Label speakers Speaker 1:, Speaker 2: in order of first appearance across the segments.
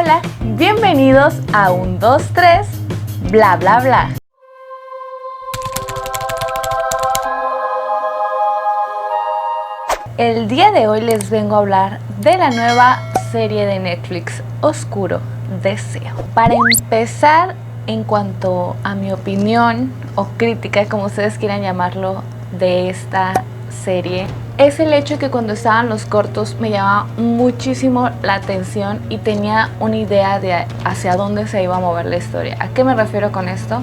Speaker 1: Hola, bienvenidos a un 2, 3, bla bla bla. El día de hoy les vengo a hablar de la nueva serie de Netflix, Oscuro Deseo. Para empezar, en cuanto a mi opinión o crítica, como ustedes quieran llamarlo, de esta serie, es el hecho que cuando estaban los cortos me llamaba muchísimo la atención y tenía una idea de hacia dónde se iba a mover la historia. ¿A qué me refiero con esto?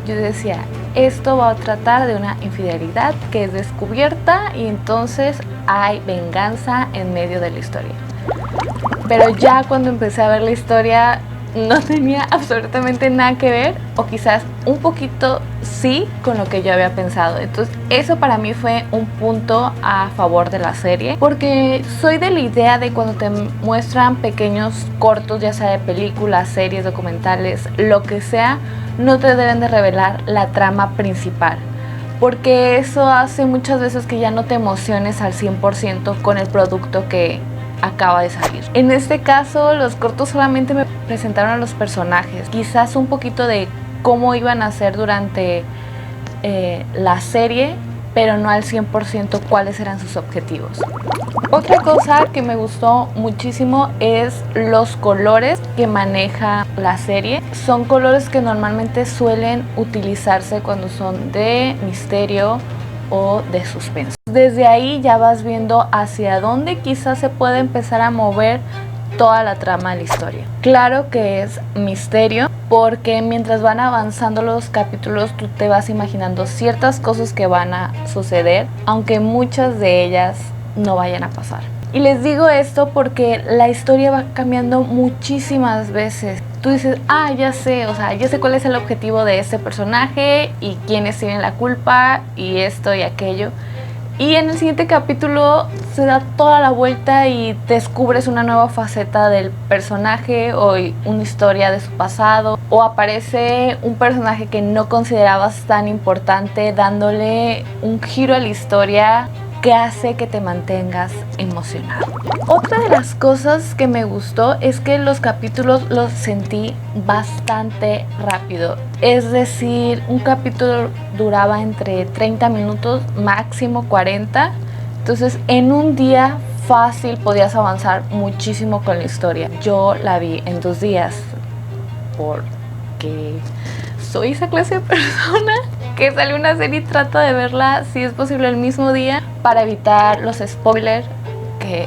Speaker 1: Yo decía, esto va a tratar de una infidelidad que es descubierta y entonces hay venganza en medio de la historia. Pero ya cuando empecé a ver la historia no tenía absolutamente nada que ver, o quizás un poquito sí, con lo que yo había pensado. Entonces eso para mí fue un punto a favor de la serie, porque soy de la idea de cuando te muestran pequeños cortos, ya sea de películas, series, documentales, lo que sea, no te deben de revelar la trama principal, porque eso hace muchas veces que ya no te emociones al 100% con el producto que acaba de salir. En este caso, los cortos solamente me presentaron a los personajes, quizás un poquito de cómo iban a ser durante la serie, pero no al 100% cuáles eran sus objetivos. Otra cosa que me gustó muchísimo es los colores que maneja la serie. Son colores que normalmente suelen utilizarse cuando son de misterio o de suspenso. Desde ahí ya vas viendo hacia dónde quizás se puede empezar a mover toda la trama de la historia. Claro que es misterio, porque mientras van avanzando los capítulos tú te vas imaginando ciertas cosas que van a suceder, aunque muchas de ellas no vayan a pasar. Y les digo esto porque la historia va cambiando muchísimas veces. Tú dices, ya sé, ya sé cuál es el objetivo de este personaje y quiénes tienen la culpa y esto y aquello. Y en el siguiente capítulo se da toda la vuelta y descubres una nueva faceta del personaje o una historia de su pasado, o aparece un personaje que no considerabas tan importante, dándole un giro a la historia que hace que te mantengas emocionado. Otra de las cosas que me gustó es que los capítulos los sentí bastante rápido. Es decir, un capítulo duraba entre 30 minutos, máximo 40. Entonces, en un día fácil podías avanzar muchísimo con la historia. Yo la vi en 2 días porque soy esa clase de persona que sale una serie y trata de verla, si es posible, el mismo día, para evitar los spoilers que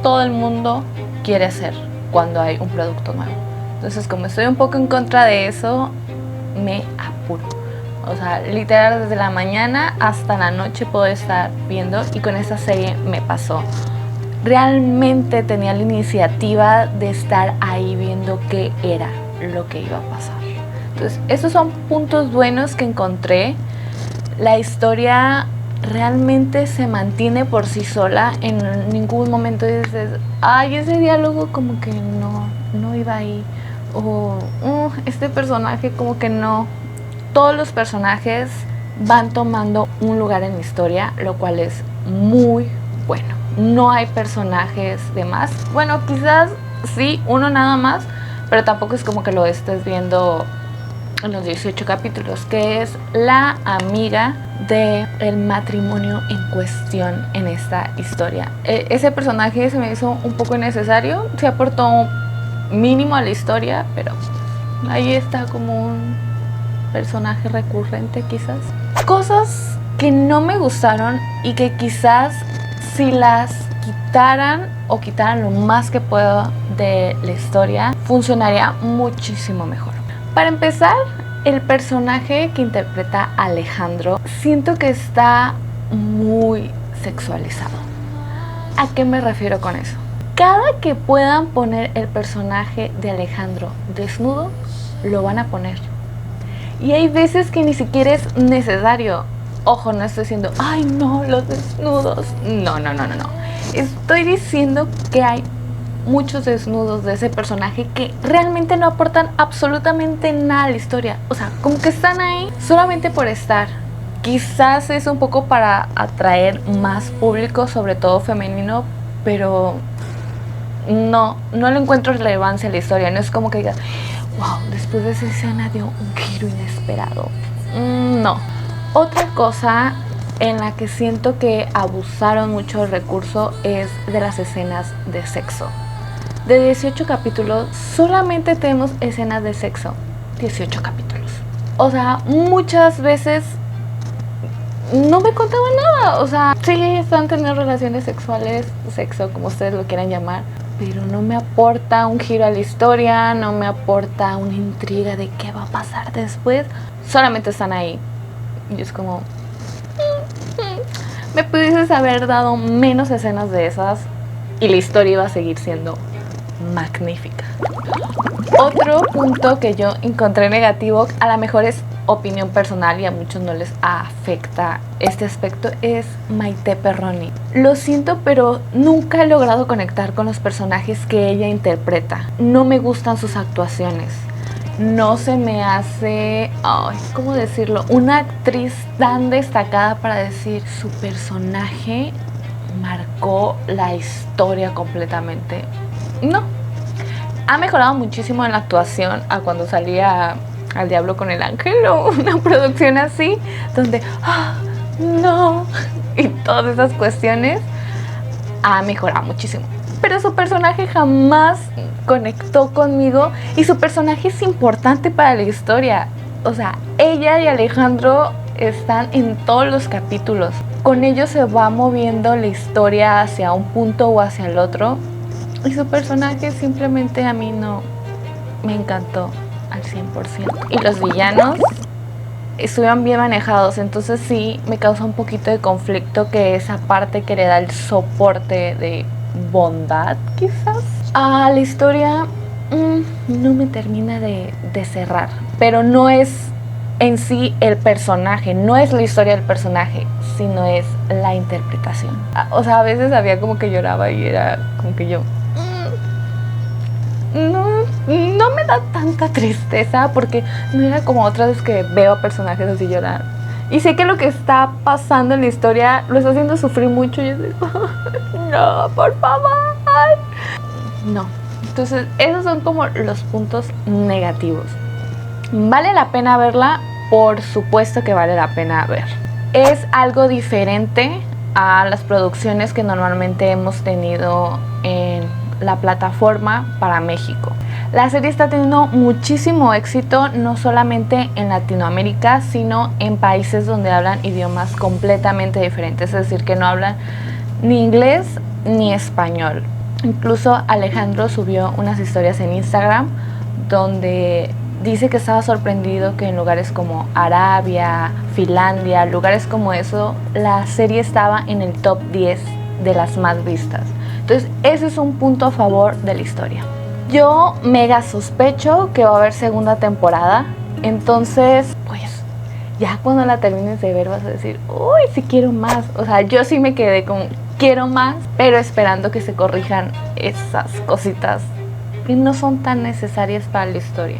Speaker 1: todo el mundo quiere hacer cuando hay un producto nuevo. Entonces, como estoy un poco en contra de eso, me apuro. Literal, desde la mañana hasta la noche puedo estar viendo, y con esta serie me pasó. Realmente tenía la iniciativa de estar ahí viendo qué era lo que iba a pasar. Entonces, esos son puntos buenos que encontré. La historia realmente se mantiene por sí sola. En ningún momento dices, ese diálogo como que no iba ahí. O este personaje como que no. Todos los personajes van tomando un lugar en la historia, lo cual es muy bueno. No hay personajes de más. Bueno, quizás sí, uno nada más, pero tampoco es como que lo estés viendo en los 18 capítulos, que es la amiga del matrimonio en cuestión en esta historia. Ese personaje se me hizo un poco innecesario, se aportó mínimo a la historia, pero ahí está como un personaje recurrente quizás. Cosas que no me gustaron y que quizás si las quitaran o quitaran lo más que puedo de la historia, funcionaría muchísimo mejor. Para empezar, el personaje que interpreta a Alejandro, siento que está muy sexualizado. ¿A qué me refiero con eso? Cada que puedan poner el personaje de Alejandro desnudo, lo van a poner. Y hay veces que ni siquiera es necesario. Ojo, no estoy diciendo, no, los desnudos. No. Estoy diciendo que hay muchos desnudos de ese personaje que realmente no aportan absolutamente nada a la historia. Como que están ahí solamente por estar. Quizás es un poco para atraer más público, sobre todo femenino, pero no le encuentro relevancia a la historia. No es como que digas, wow, después de esa escena dio un giro inesperado. No. Otra cosa en la que siento que abusaron mucho del recurso es de las escenas de sexo. De 18 capítulos, solamente tenemos escenas de sexo. 18 capítulos. O sea, muchas veces no me contaban nada. O sea, sí, están teniendo relaciones sexuales, sexo, como ustedes lo quieran llamar, pero no me aporta un giro a la historia, no me aporta una intriga de qué va a pasar después. Solamente están ahí. Y es como, me pudieses haber dado menos escenas de esas y la historia iba a seguir siendo magnífica. Otro punto que yo encontré negativo, a lo mejor es opinión personal y a muchos no les afecta este aspecto, es Maite Perroni. Lo siento, pero nunca he logrado conectar con los personajes que ella interpreta. No me gustan sus actuaciones. No se me hace, ¿cómo decirlo? Una actriz tan destacada para decir su personaje marcó la historia completamente. No. Ha mejorado muchísimo en la actuación a cuando salía Al Diablo con el Ángel o una producción así, donde, no, y todas esas cuestiones. Ha mejorado muchísimo. Pero su personaje jamás conectó conmigo y su personaje es importante para la historia. O sea, ella y Alejandro están en todos los capítulos. Con ellos se va moviendo la historia hacia un punto o hacia el otro. Y su personaje simplemente a mí no me encantó al 100%. Y los villanos estuvieron bien manejados, entonces sí me causa un poquito de conflicto que esa parte que le da el soporte de bondad, quizás, a la historia no me termina de cerrar. Pero no es en sí el personaje, no es la historia del personaje, sino es la interpretación. O sea, a veces había como que lloraba y era como que yo... No me da tanta tristeza porque no era como otras veces que veo a personajes así llorar. Y sé que lo que está pasando en la historia lo está haciendo sufrir mucho y yo digo, no, por favor. No. Entonces, esos son como los puntos negativos. ¿Vale la pena verla? Por supuesto que vale la pena ver. Es algo diferente a las producciones que normalmente hemos tenido en la plataforma para México. La serie está teniendo muchísimo éxito, no solamente en Latinoamérica, sino en países donde hablan idiomas completamente diferentes, es decir, que no hablan ni inglés ni español. Incluso Alejandro subió unas historias en Instagram donde dice que estaba sorprendido que en lugares como Arabia, Finlandia, lugares como eso, la serie estaba en el top 10 de las más vistas. Entonces, ese es un punto a favor de la historia. Yo mega sospecho que va a haber segunda temporada. Entonces, pues, ya cuando la termines de ver vas a decir, uy, sí quiero más. O sea, yo sí me quedé con, quiero más, pero esperando que se corrijan esas cositas que no son tan necesarias para la historia.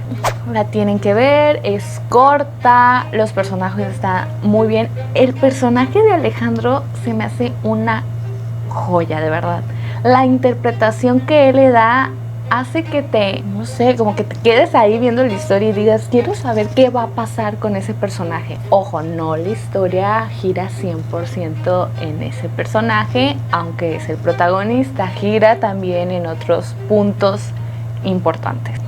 Speaker 1: La tienen que ver, es corta, los personajes están muy bien. El personaje de Alejandro se me hace una joya, de verdad. La interpretación que él le da hace que te, no sé, como que te quedes ahí viendo la historia y digas, quiero saber qué va a pasar con ese personaje. Ojo, no la historia gira 100% en ese personaje, aunque es el protagonista, gira también en otros puntos importantes.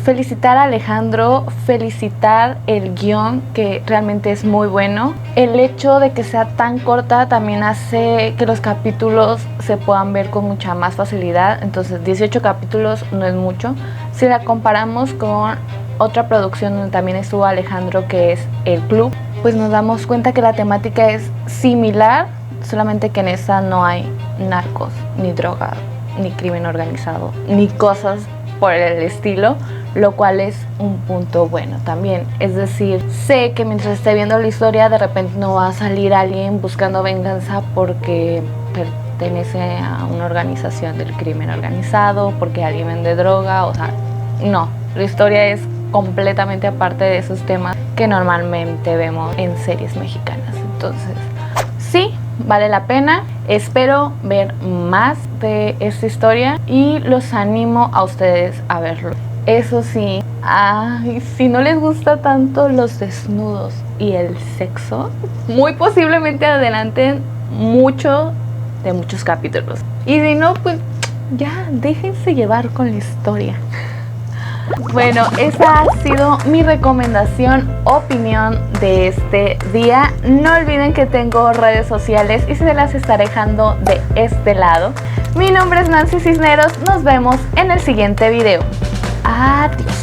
Speaker 1: Felicitar a Alejandro, felicitar el guión, que realmente es muy bueno. El hecho de que sea tan corta también hace que los capítulos se puedan ver con mucha más facilidad. Entonces 18 capítulos no es mucho. Si la comparamos con otra producción donde también estuvo Alejandro, que es El Club, pues nos damos cuenta que la temática es similar, solamente que en esta no hay narcos, ni droga, ni crimen organizado, ni cosas por el estilo, lo cual es un punto bueno también. Es decir, sé que mientras esté viendo la historia, de repente no va a salir alguien buscando venganza porque pertenece a una organización del crimen organizado, porque alguien vende droga, o sea, no. La historia es completamente aparte de esos temas que normalmente vemos en series mexicanas. Entonces, sí, vale la pena. Espero ver más de esta historia y los animo a ustedes a verlo. Eso sí, si no les gusta tanto los desnudos y el sexo, muy posiblemente adelanten mucho de muchos capítulos. Y si no, pues ya déjense llevar con la historia. Bueno, esa ha sido mi recomendación, opinión de este día. No olviden que tengo redes sociales y se las estaré dejando de este lado. Mi nombre es Nancy Cisneros, nos vemos en el siguiente video. Adiós.